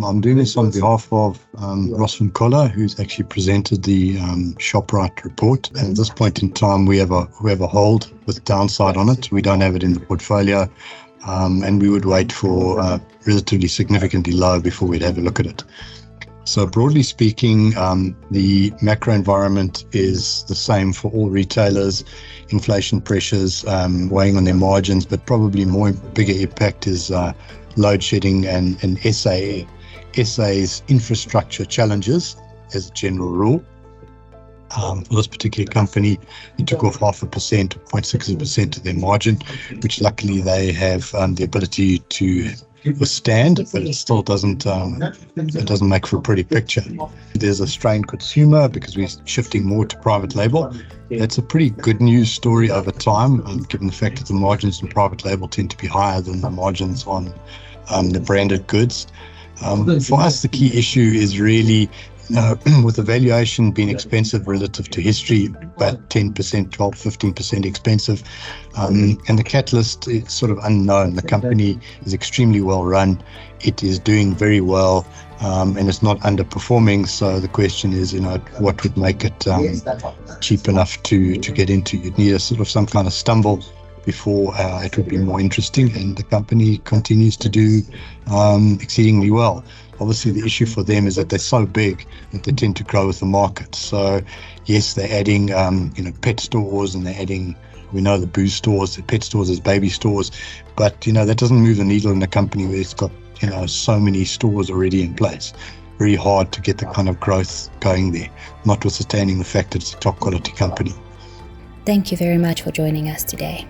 I'm doing this on behalf of Ross van Koller, who's actually presented the Shoprite report. And at this point in time, we have a hold with downside on it. We don't have it in the portfolio, and we would wait for relatively significantly low before we'd have a look at it. So broadly speaking, the macro environment is the same for all retailers. Inflation pressures weighing on their margins, but probably bigger impact is load shedding and SA's infrastructure challenges as a general rule. For this particular company, it took off 0.5%, 0.6% of their margin, which luckily they have the ability to withstand, but it still doesn't make for a pretty picture. There's a strained consumer because we're shifting more to private label. That's a pretty good news story over time, given the fact that the margins in private label tend to be higher than the margins on the branded goods. For us, the key issue is really with the valuation being expensive relative to history, about 10%, 12, 15% expensive, and the catalyst is sort of unknown. The company is extremely well run. It is doing very well, and it's not underperforming. So the question is, what would make it cheap enough to get into? You'd need some kind of stumble before it would be more interesting, and the company continues to do exceedingly well. Obviously, the issue for them is that they're so big that they tend to grow with the market. So, yes, they're adding, pet stores, and they're adding, we know the booze stores, the pet stores as baby stores, but, that doesn't move the needle in a company where it's got, so many stores already in place. Very hard to get the kind of growth going there, notwithstanding the fact that it's a top quality company. Thank you very much for joining us today.